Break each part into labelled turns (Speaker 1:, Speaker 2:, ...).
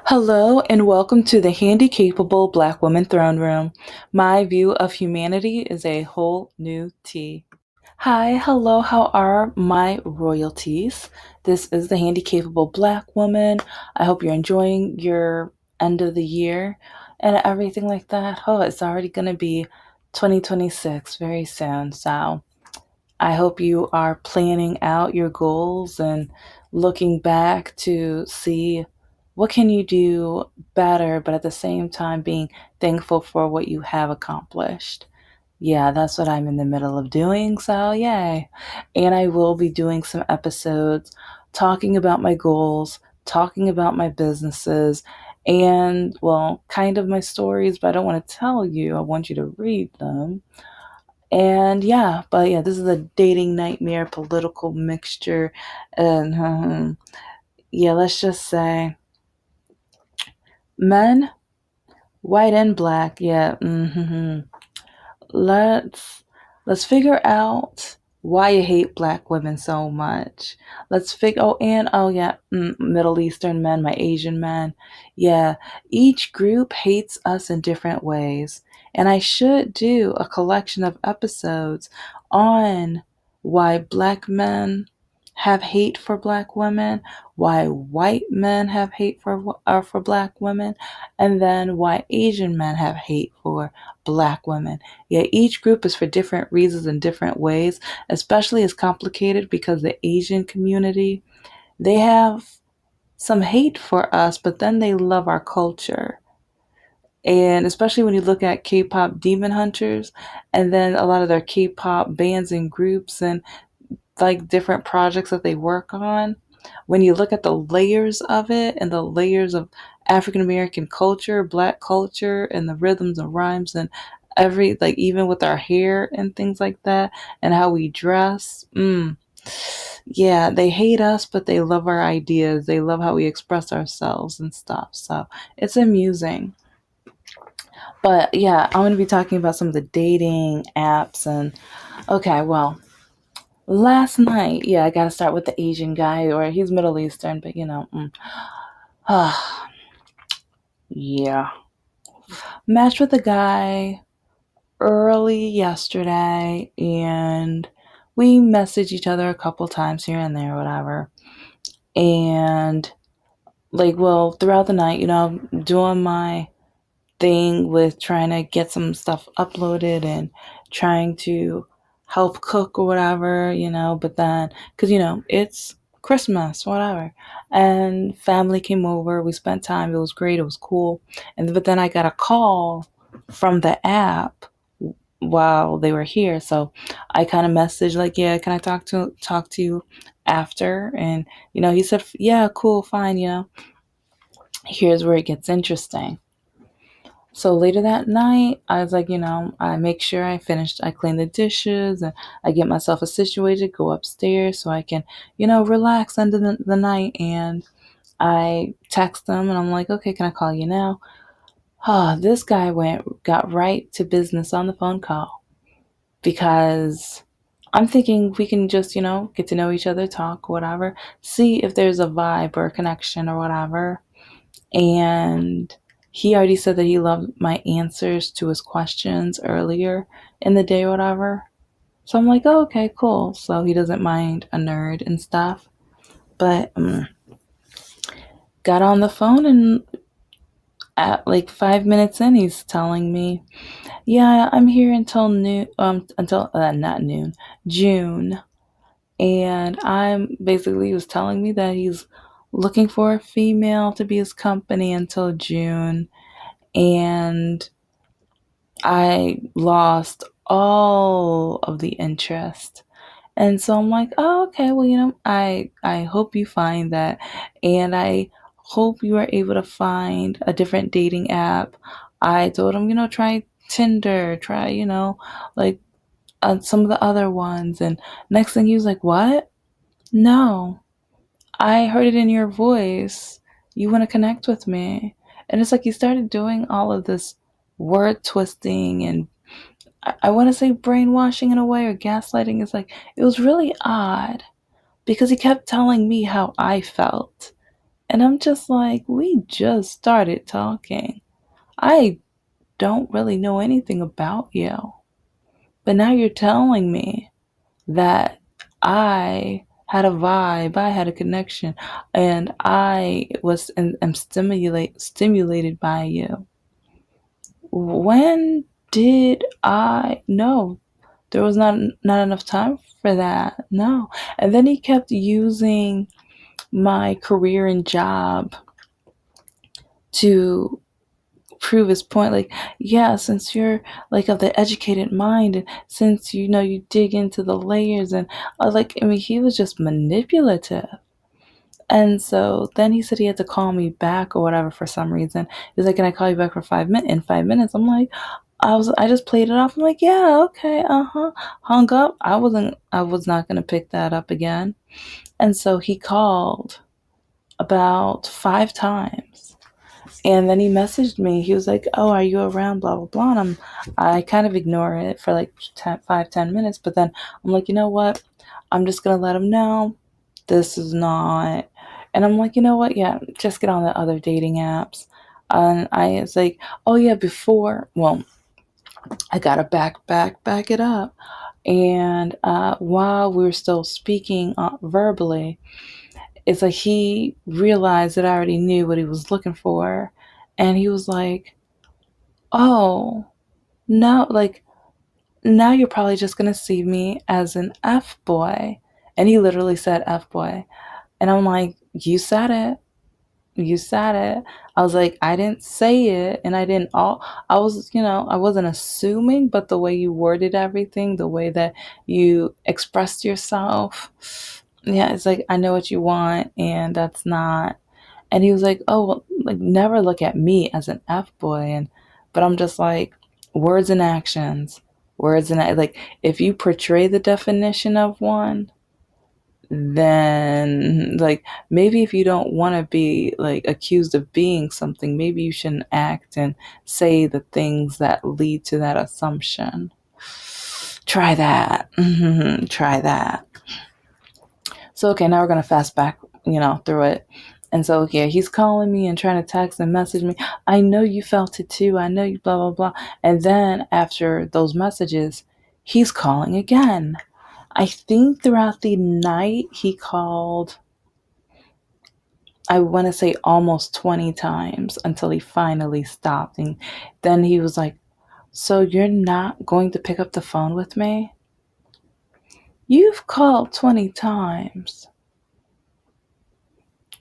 Speaker 1: Hello and welcome to the Handicapable Black Woman Throne Room. My view of humanity is a whole new tea. Hi, hello, how are my royalties? This is the Handicapable Black Woman. I hope you're enjoying your end of the year and everything like that. Oh, it's already going to be 2026 very soon. So I hope you are planning out your goals and looking back to see what can you do better, but at the same time being thankful for what you have accomplished. Yeah, that's what I'm in the middle of doing, so yay. And I will be doing some episodes talking about my goals, talking about my businesses, and well, kind of my stories, but I don't want to tell you. I want you to read them. And yeah, but yeah, this is a dating nightmare, political mixture, and yeah, let's just say men, white and black. Yeah, let's let's figure out why you hate black women so much. Let's figure. Oh, and oh yeah, Middle Eastern men, my Asian men. Yeah, each group hates us in different ways, and I should do a collection of episodes on why black men have hate for black women, why white men have hate for black women, and then why Asian men have hate for black women. Yeah, each group is for different reasons in different ways, especially it's complicated because the Asian community, they have some hate for us, but then they love our culture. And especially when you look at K-pop Demon Hunters and then a lot of their K-pop bands and groups and like different projects that they work on, when you look at the layers of it and the layers of African American culture, black culture, and the rhythms and rhymes and every like even with our hair and things like that and how we dress. Yeah, they hate us, but they love our ideas. They love how we express ourselves and stuff. So it's amusing. But yeah, I'm going to be talking about some of the dating apps and okay, well, last night, yeah, I gotta start with the Asian guy, or he's Middle Eastern, but yeah. Matched with a guy early yesterday, and we messaged each other a couple times here and there, whatever. And like, well, throughout the night, doing my thing with trying to get some stuff uploaded and trying to help cook or whatever, but then, because, it's Christmas, whatever. And family came over. We spent time. It was great. It was cool. But then I got a call from the app while they were here. So I kind of messaged like, yeah, can I talk to you after? And, he said, yeah, cool, fine, Here's where it gets interesting. So later that night, I was like, I make sure I clean the dishes and I get myself situated, go upstairs so I can, relax under the night. And I text them and I'm like, okay, can I call you now? This guy got right to business on the phone call because I'm thinking we can just, get to know each other, talk, whatever, see if there's a vibe or a connection or whatever. And he already said that he loved my answers to his questions earlier in the day or whatever. So I'm like, oh, okay, cool. So he doesn't mind a nerd and stuff. But got on the phone and at like 5 minutes in, he's telling me, yeah, I'm here until noon, until not noon, June. And I'm basically, he was telling me that he's looking for a female to be his company until June. And I lost all of the interest. And so I'm like, oh, okay, well, I hope you find that. And I hope you are able to find a different dating app. I told him, try Tinder, try, like some of the other ones. And next thing he was like, what? No, I heard it in your voice. You want to connect with me. And it's like he started doing all of this word twisting and I want to say brainwashing in a way or gaslighting. Is like, it was really odd because he kept telling me how I felt. And I'm just like, we just started talking. I don't really know anything about you. But now you're telling me that I had a vibe, I had a connection, and I was and am stimulated by you. When did I know? There was not enough time for that. No. And then he kept using my career and job to prove his point, like, yeah, since you're like of the educated mind, and since you know you dig into the layers, and like, I mean, he was just manipulative. And so then he said he had to call me back or whatever for some reason. He's like, can I call you back for 5 minutes? In 5 minutes. I'm like, I just played it off. I'm like, yeah, okay, uh-huh. Hung up. I was not gonna pick that up again. And so he called about 5 times. And then he messaged me. He was like, "Oh, are you around?" Blah blah blah. And I kind of ignore it for like 5, 10 minutes. But then I'm like, you know what? I'm just gonna let him know this is not. And I'm like, you know what? Yeah, just get on the other dating apps. And I was like, oh yeah, before. Well, I gotta back it up. And while we were still speaking verbally, it's like he realized that I already knew what he was looking for. And he was like, oh, no, like, now you're probably just going to see me as an F boy. And he literally said F boy. And I'm like, you said it. You said it. I was like, I didn't say it. And I didn't all, I was, I wasn't assuming, but the way you worded everything, the way that you expressed yourself, yeah, it's like, I know what you want. And that's not. And he was like, oh, well, like, never look at me as an F boy. But I'm just like, words and actions, like, if you portray the definition of one, then like, maybe if you don't want to be like accused of being something, maybe you shouldn't act and say the things that lead to that assumption. Try that. Try that. So okay, now we're gonna fast back, through it. And so yeah, he's calling me and trying to text and message me. I know you felt it too. I know you blah blah blah. And then after those messages, he's calling again. I think throughout the night he called, I want to say almost 20 times until he finally stopped. And then he was like, so you're not going to pick up the phone with me? You've called 20 times.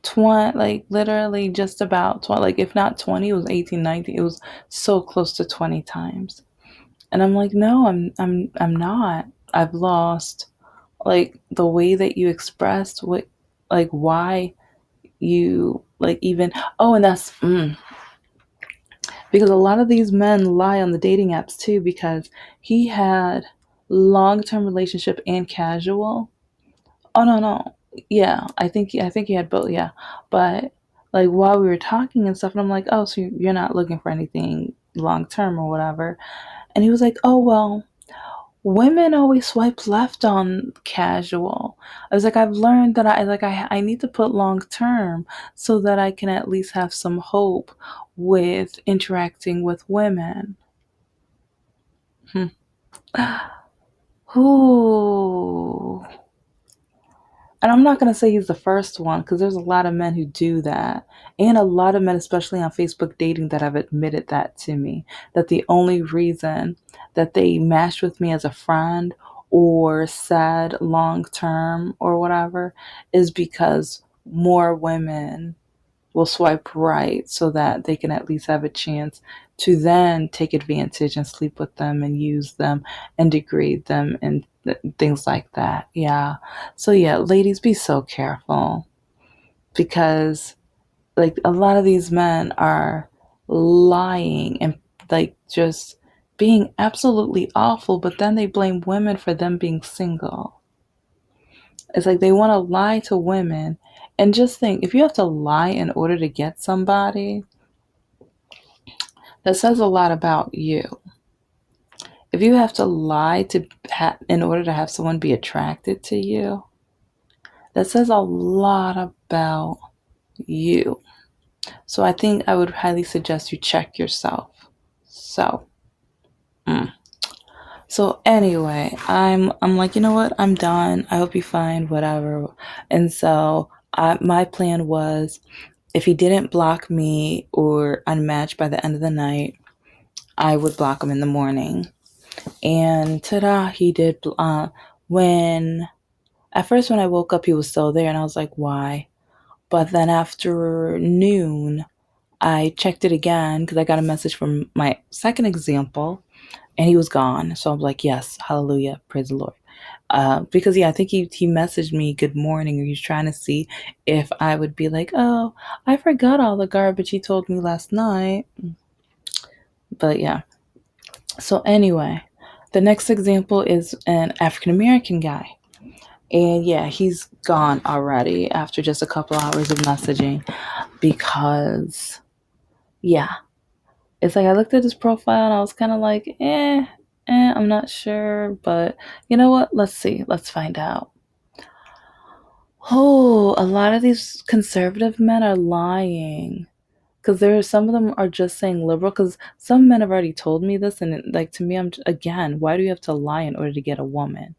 Speaker 1: 20, like literally just about 20, like if not 20, it was 18, 19. It was so close to 20 times. And I'm like, no, I'm not. I've lost like the way that you expressed what, like, why you like even, oh, and that's because a lot of these men lie on the dating apps too, because he had long-term relationship and casual. Oh no, no. Yeah, I think he had both, yeah. But like while we were talking and stuff, and I'm like, "Oh, so you're not looking for anything long term or whatever." And he was like, "Oh, well, women always swipe left on casual." I was like, "I've learned that I need to put long term so that I can at least have some hope with interacting with women." Hmm. Ooh. And I'm not going to say he's the first one, because there's a lot of men who do that. And a lot of men, especially on Facebook dating, that have admitted that to me. That the only reason that they matched with me as a friend or said long term or whatever is because more women will swipe right so that they can at least have a chance to then take advantage and sleep with them and use them and degrade them and things like that. Yeah. So, yeah, ladies, be so careful, because, like, a lot of these men are lying and, like, just being absolutely awful, but then they blame women for them being single. It's like they want to lie to women. And just think, if you have to lie in order to get somebody, that says a lot about you. If you have to lie in order to have someone be attracted to you, that says a lot about you. So I think I would highly suggest you check yourself. So, mm. So anyway, I'm like, you know what? I'm done. I hope you find whatever. And so my plan was, if he didn't block me or unmatch by the end of the night, I would block him in the morning. And ta-da, he did. When At first, when I woke up, he was still there, and I was like, why? But then after noon, I checked it again because I got a message from my second example, and he was gone. So I'm like, yes, hallelujah, praise the Lord. Because yeah, I think he messaged me good morning, or he's trying to see if I would be like, oh, I forgot all the garbage he told me last night. But yeah. So anyway, the next example is an African American guy. And yeah, he's gone already after just a couple hours of messaging because, yeah, it's like I looked at his profile and I was kind of like, I'm not sure. But you know what? Let's see. Let's find out. Oh, a lot of these conservative men are lying. Because there are some of them are just saying liberal. Because some men have already told me this, and like to me, again, why do you have to lie in order to get a woman?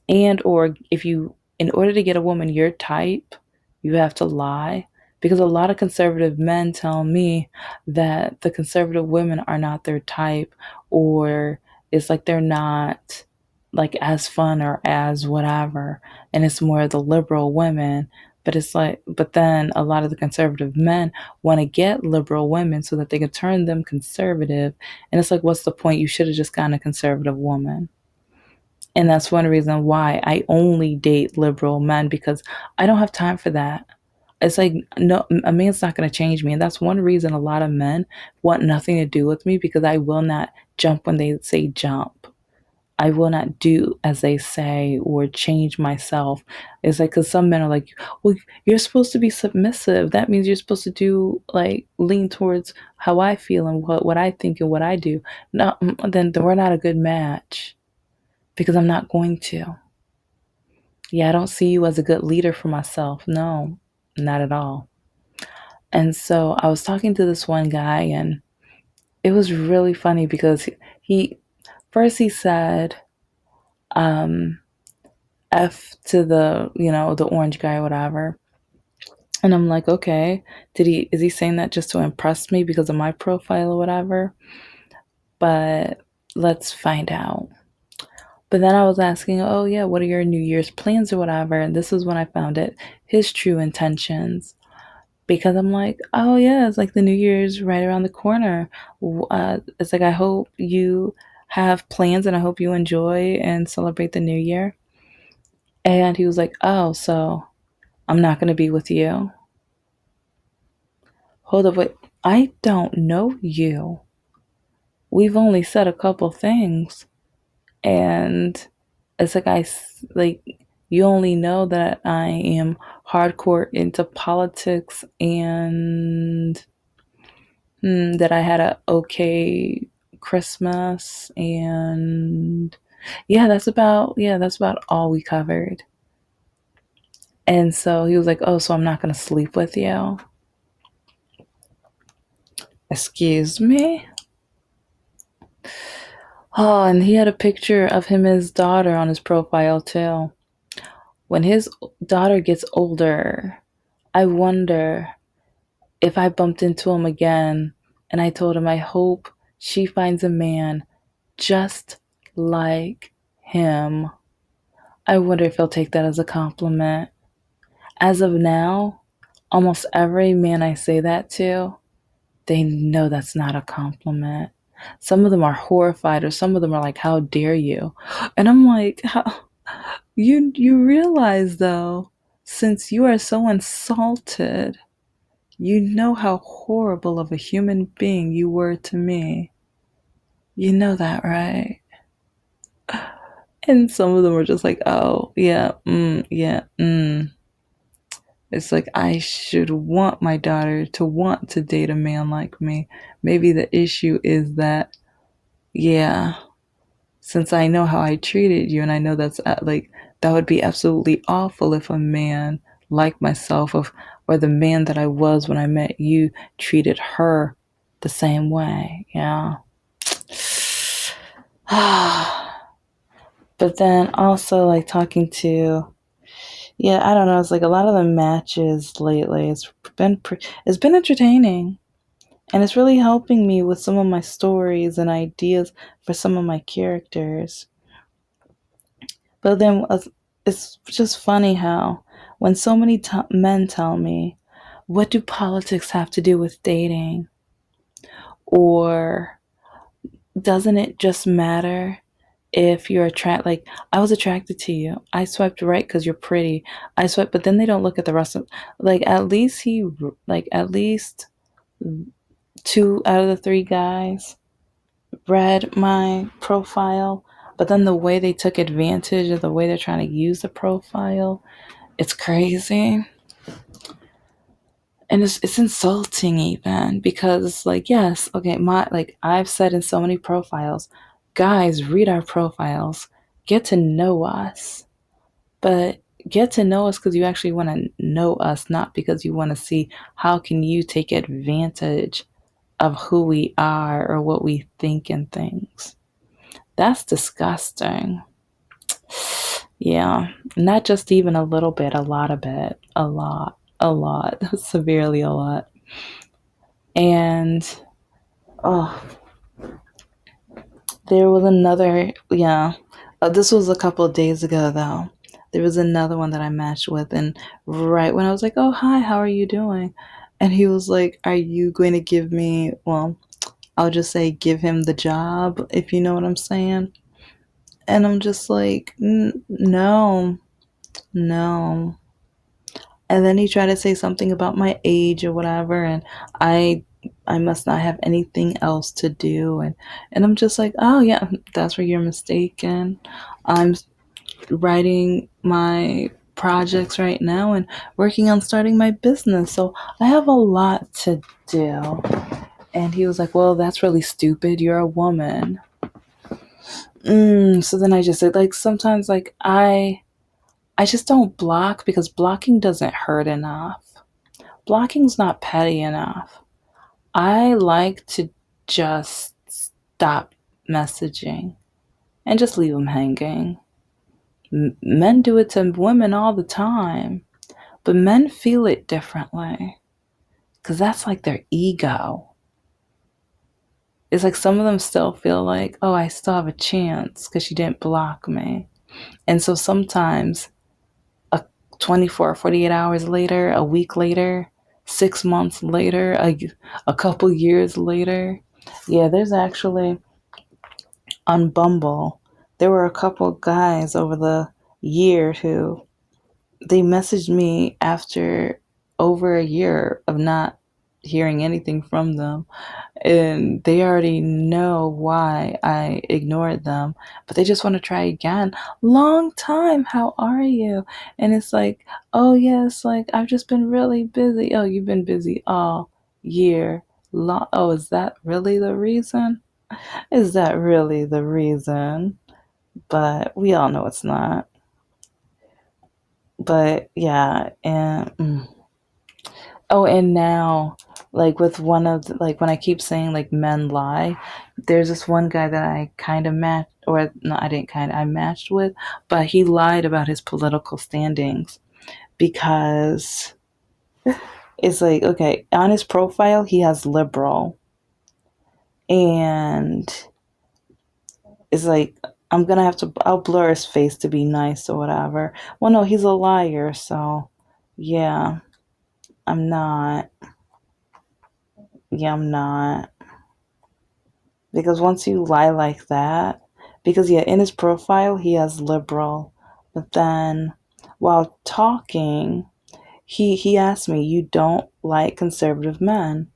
Speaker 1: And or if you, in order to get a woman your type, you have to lie. Because a lot of conservative men tell me that the conservative women are not their type, or it's like they're not like as fun or as whatever, and it's more the liberal women. But it's like, but then a lot of the conservative men want to get liberal women so that they can turn them conservative, and it's like, what's the point? You should have just gotten a conservative woman. And that's one reason why I only date liberal men, because I don't have time for that. It's like, no, a man's not going to change me. And that's one reason a lot of men want nothing to do with me, because I will not jump when they say jump. I will not do as they say or change myself. It's like, because some men are like, well, you're supposed to be submissive. That means you're supposed to do, like, lean towards how I feel and what I think and what I do. No, then we're not a good match, because I'm not going to. Yeah, I don't see you as a good leader for myself. No, not at all. And so I was talking to this one guy, and it was really funny because he first he said, um, F to the, the orange guy, or whatever. And I'm like, okay, is he saying that just to impress me because of my profile or whatever? But let's find out. But then I was asking, oh yeah, what are your New Year's plans or whatever? And this is when I found it, his true intentions. Because I'm like, oh yeah, it's like the New Year's right around the corner. It's like, I hope you have plans and I hope you enjoy and celebrate the New Year. And he was like, oh, so I'm not going to be with you. Hold up, wait. I don't know you. We've only said a couple things. And it's like, like, you only know that I am hardcore into politics, and that I had a okay Christmas, and that's about all we covered. And so he was like, oh, so I'm not going to sleep with you? Excuse me? Oh, and he had a picture of him and his daughter on his profile too. When his daughter gets older, I wonder if I bumped into him again and I told him I hope she finds a man just like him. I wonder if he'll take that as a compliment. As of now, almost every man I say that to, they know that's not a compliment. Some of them are horrified, or some of them are like, how dare you? And I'm like, you realize though, since you are so insulted, you know how horrible of a human being you were to me. You know that, right? And some of them were just like, oh, yeah, yeah, It's like, I should want my daughter to want to date a man like me. Maybe the issue is that, yeah, since I know how I treated you, and I know that's like, that would be absolutely awful if a man like myself, or the man that I was when I met you treated her the same way. Yeah. But then also like talking to, yeah, I don't know, it's like a lot of the matches lately, it's been entertaining, and it's really helping me with some of my stories and ideas for some of my characters. But then it's just funny how when so many men tell me, what do politics have to do with dating? Or doesn't it just matter if you're attracted? Like, I was attracted to you. I swiped right because you're pretty. I swiped, but then they don't look at the rest of, like, at least two out of the three guys read my profile, but then the way they took advantage of the way they're trying to use the profile, it's crazy. And it's insulting even because like, yes, okay, my, like, I've said in so many profiles, guys, read our profiles, get to know us, but get to know us because you actually want to know us, not because you want to see how can you take advantage of who we are or what we think and things. That's disgusting. Yeah, not just even a little bit, a lot of it, a lot, severely a lot. And oh, there was another, yeah. This was a couple of days ago, though. There was another one that I matched with, and right when I was like, "Oh, hi, how are you doing?" And he was like, "Are you going to give me?" Well, I'll just say, give him the job, if you know what I'm saying. And I'm just like, no, no. And then he tried to say something about my age or whatever, and I I must not have anything else to do, and I'm just like, oh yeah, that's where you're mistaken. I'm writing my projects right now and working on starting my business, so I have a lot to do. And he was like, well, that's really stupid, you're a woman. So then I just said, like, sometimes, like, I just don't block because blocking doesn't hurt enough. Blocking's not petty enough. I like to just stop messaging and just leave them hanging. Men do it to women all the time, but men feel it differently because that's like their ego. It's like some of them still feel like, oh, I still have a chance because she didn't block me. And so sometimes, a 24, 48 hours later, a week later, 6 months later, a couple years later. Yeah, there's actually on Bumble, there were a couple guys over the year who they messaged me after over a year of not hearing anything from them, and they already know why I ignored them, but they just want to try again. Long time, how are you? And it's like, oh yes, like I've just been really busy. Oh, you've been busy all year long. Oh, is that really the reason? Is that really the reason? But we all know it's not. But yeah, and oh, and now, like with one of like when I keep saying like men lie, there's this one guy that I kind of matched, or no, I didn't kind of, I matched with, but he lied about his political standings because it's like, okay, on his profile he has liberal, and it's like, I'm gonna have to, I'll blur his face to be nice or whatever. Well, no, he's a liar, so yeah, I'm not. Yeah, I'm not. Because once you lie like that, because yeah, in his profile he has liberal, but then while talking, he asked me, "You don't like conservative men?"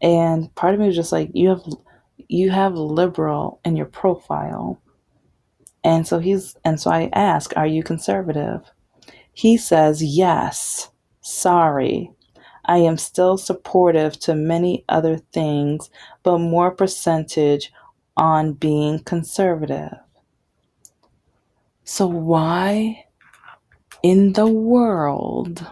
Speaker 1: And part of me was just like, "You have liberal in your profile." And so I ask, "Are you conservative?" He says, "Yes. Sorry. I am still supportive to many other things, but more percentage on being conservative." So, why in the world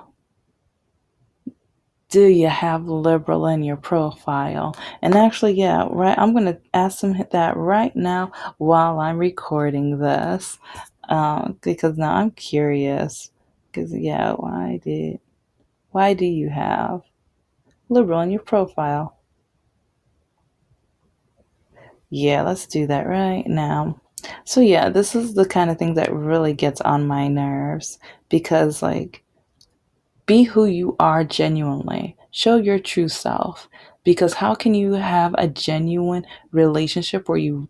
Speaker 1: do you have liberal in your profile? And actually, yeah, right. I'm going to ask them that right now while I'm recording this, because now I'm curious. Because yeah, why do you have liberal in your profile? Yeah, let's do that right now. So yeah, this is the kind of thing that really gets on my nerves because like be who you are genuinely. Show your true self. Because how can you have a genuine relationship where you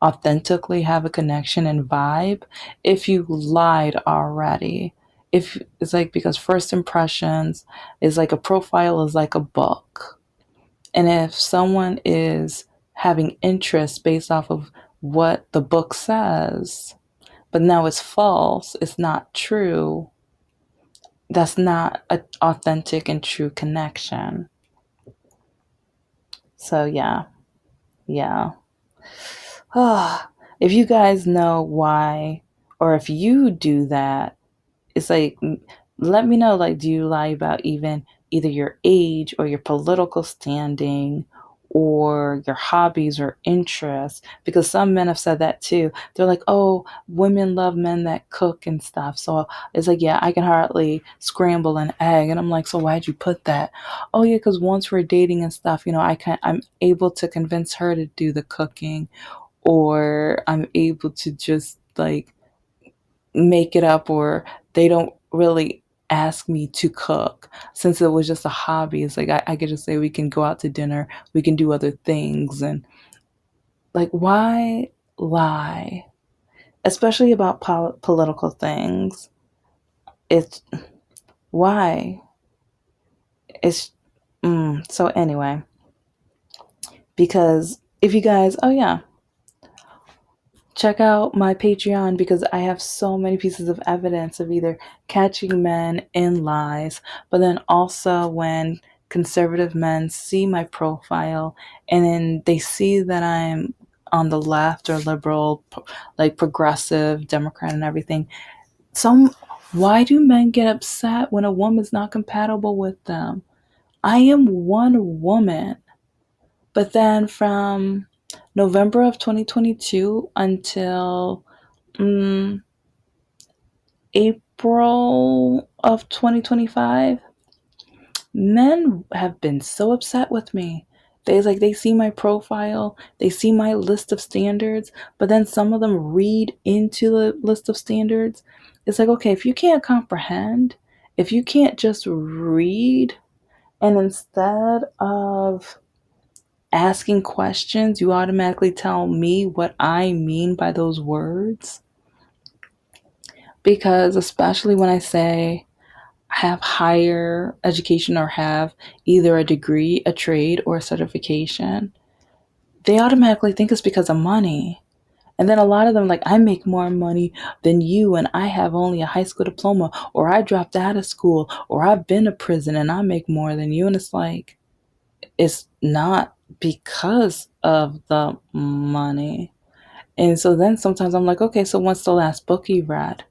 Speaker 1: authentically have a connection and vibe if you lied already? If it's like because first impressions is like a profile is like a book. And if someone is having interest based off of what the book says, but now it's false, it's not true, that's not an authentic and true connection. So yeah, yeah. If you guys know why, or if you do that, it's like let me know, like do you lie about even either your age or your political standing or your hobbies or interests, because some men have said that too. They're like, oh, women love men that cook and stuff. So it's like, yeah, I can hardly scramble an egg. And I'm like, so why'd you put that? Oh yeah, because once we're dating and stuff, I'm able to convince her to do the cooking, or I'm able to just like make it up, or they don't really ask me to cook since it was just a hobby. It's like I could just say we can go out to dinner, we can do other things. And like, why lie, especially about political things? It's why it's so anyway, because if you guys, oh yeah, check out my Patreon because I have so many pieces of evidence of either catching men in lies, but then also when conservative men see my profile and then they see that I'm on the left or liberal, like progressive, Democrat, and everything. Some Why do men get upset when a woman's not compatible with them? I am one woman. But then from November of 2022 until mm, April of 2025, men have been so upset with me. They see my profile, they see my list of standards, but then some of them read into the list of standards. It's like, okay, if you can't comprehend, if you can't just read, and instead of asking questions, you automatically tell me what I mean by those words. Because, especially when I say have higher education or have either a degree, a trade, or a certification, they automatically think it's because of money. And then a lot of them, like, I make more money than you, and I have only a high school diploma, or I dropped out of school, or I've been to prison and I make more than you. And it's like, it's not because of the money. And so then sometimes I'm like, okay, so what's the last book you read?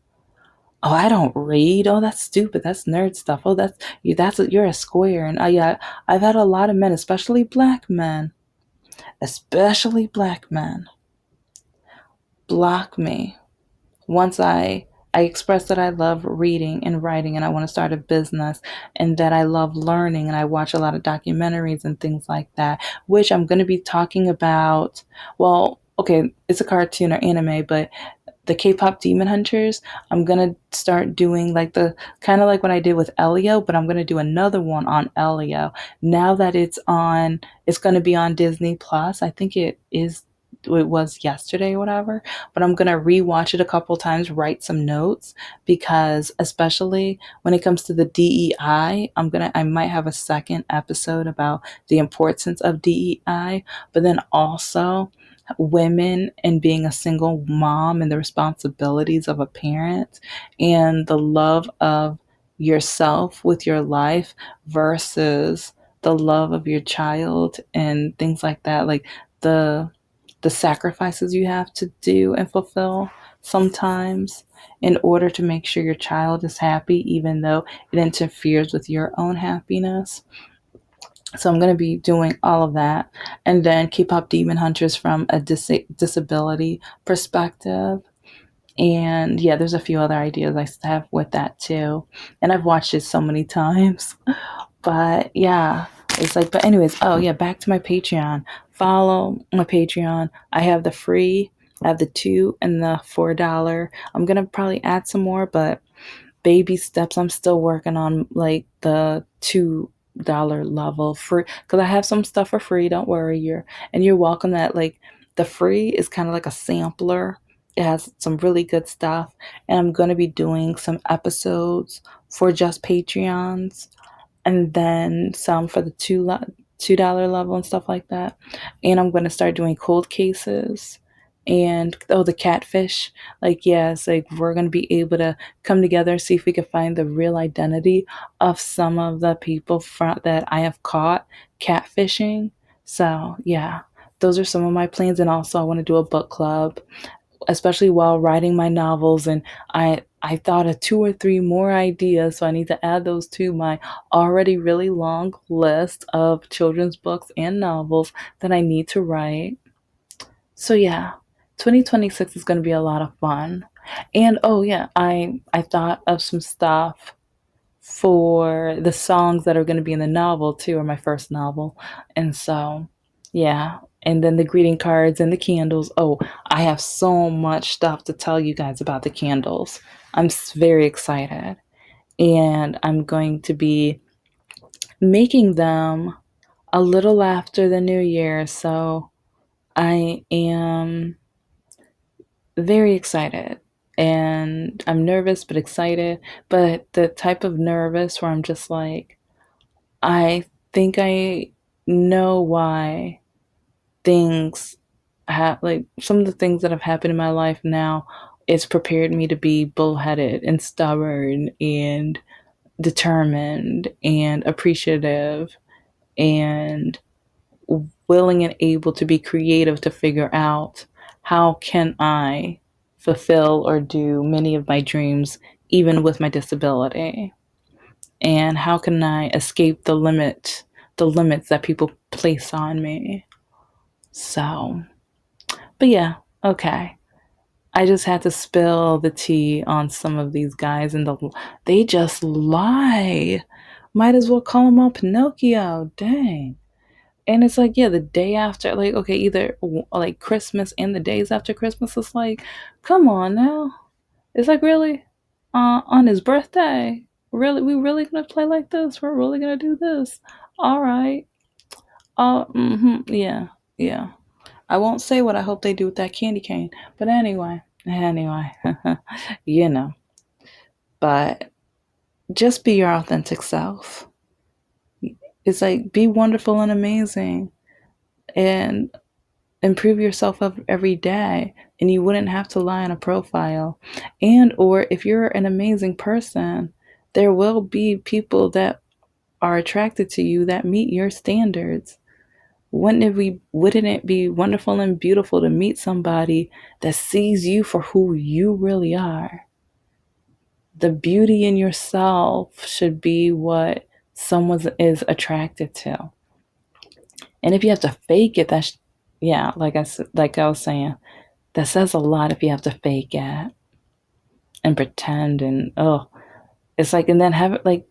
Speaker 1: Oh, I don't read. Oh, that's stupid. That's nerd stuff. Oh, that's you. You're a square. And yeah, I've had a lot of men, especially black men, block me once I express that I love reading and writing and I want to start a business, and that I love learning and I watch a lot of documentaries and things like that, which I'm going to be talking about. Well, okay, it's a cartoon or anime, but the K-pop Demon Hunters, I'm gonna start doing like the kind of like what I did with Elio, but I'm gonna do another one on Elio. Now that it's gonna be on Disney Plus. I think it was yesterday or whatever, but I'm gonna rewatch it a couple times, write some notes, because especially when it comes to the DEI, I might have a second episode about the importance of DEI, but then also women and being a single mom and the responsibilities of a parent and the love of yourself with your life versus the love of your child and things like that, like the the sacrifices you have to do and fulfill. sometimes in order to make sure your child is happy, even though it interferes with your own happiness. So I'm going to be doing all of that, and then keep up Demon Hunters from a disability perspective. And yeah, there's a few other ideas I have with that too. And I've watched it so many times. But yeah, it's like, but anyways, oh yeah, back to my Patreon. Follow my Patreon. I have the free, I have the $2 and the $4. I'm gonna probably add some more, but baby steps. I'm still working on like the $2 level for, because I have some stuff for free. Don't worry, you're welcome. That like the free is kind of like a sampler. It has some really good stuff, and I'm gonna be doing some episodes for just Patreons, and then some for the $2 level and stuff like that. And I'm gonna start doing cold cases, and oh, the catfish. Like, yes, like we're gonna be able to come together and see if we can find the real identity of some of the people that I have caught catfishing. So yeah, those are some of my plans. And also I want to do a book club, especially while writing my novels. And I thought of two or three more ideas, so I need to add those to my already really long list of children's books and novels that I need to write. So yeah, 2026 is going to be a lot of fun. And oh yeah, I thought of some stuff for the songs that are going to be in the novel too, or my first novel. And so, yeah. And then the greeting cards and the candles. Oh, I have so much stuff to tell you guys about the candles. I'm very excited. And I'm going to be making them a little after the new year. So I am very excited. And I'm nervous but excited. But the type of nervous where I'm just like, I think I know why things like some of the things that have happened in my life now. It's prepared me to be bullheaded and stubborn and determined and appreciative and willing and able to be creative to figure out how can I fulfill or do many of my dreams even with my disability, and how can I escape the limits that people place on me. So, but yeah, okay. I just had to spill the tea on some of these guys, and they just lie. Might as well call them all Pinocchio. Dang. And it's like, yeah, the day after, like, okay, either like Christmas and the days after Christmas. It's like, come on now. It's like, really, on his birthday, really, we really gonna play like this? We're really gonna do this? All right. Yeah, yeah. I won't say what I hope they do with that candy cane, but anyway, you know. But just be your authentic self. It's like, be wonderful and amazing, and improve yourself up every day, and you wouldn't have to lie on a profile. And or if you're an amazing person, there will be people that are attracted to you that meet your standards. Wouldn't it be wonderful and beautiful to meet somebody that sees you for who you really are? The beauty in yourself should be what someone is attracted to. And if you have to fake it, that's, yeah, like I was saying, that says a lot if you have to fake it and pretend. And oh, it's like, and then have it like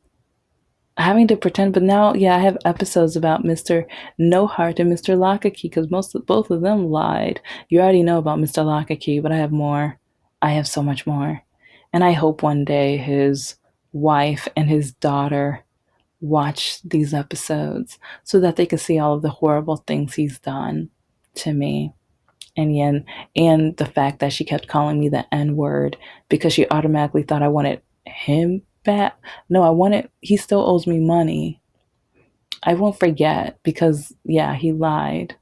Speaker 1: having to pretend. But now, yeah, I have episodes about Mr. No Heart and Mr. Lockakey, because both of them lied. You already know about Mr. Lockakey, but I have more. I have so much more. And I hope one day his wife and his daughter watch these episodes so that they can see all of the horrible things he's done to me. And the fact that she kept calling me the N word because she automatically thought I wanted him back. No, he still owes me money. I won't forget, because yeah, he lied.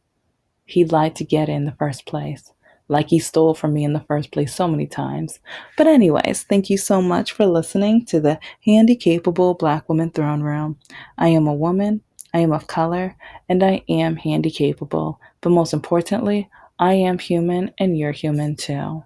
Speaker 1: He lied to get in the first place. Like he stole from me in the first place so many times. But anyways, thank you so much for listening to the Handicapable Black Woman Throne Room. I am a woman, I am of color, and I am handicapable. But most importantly, I am human, and you're human too.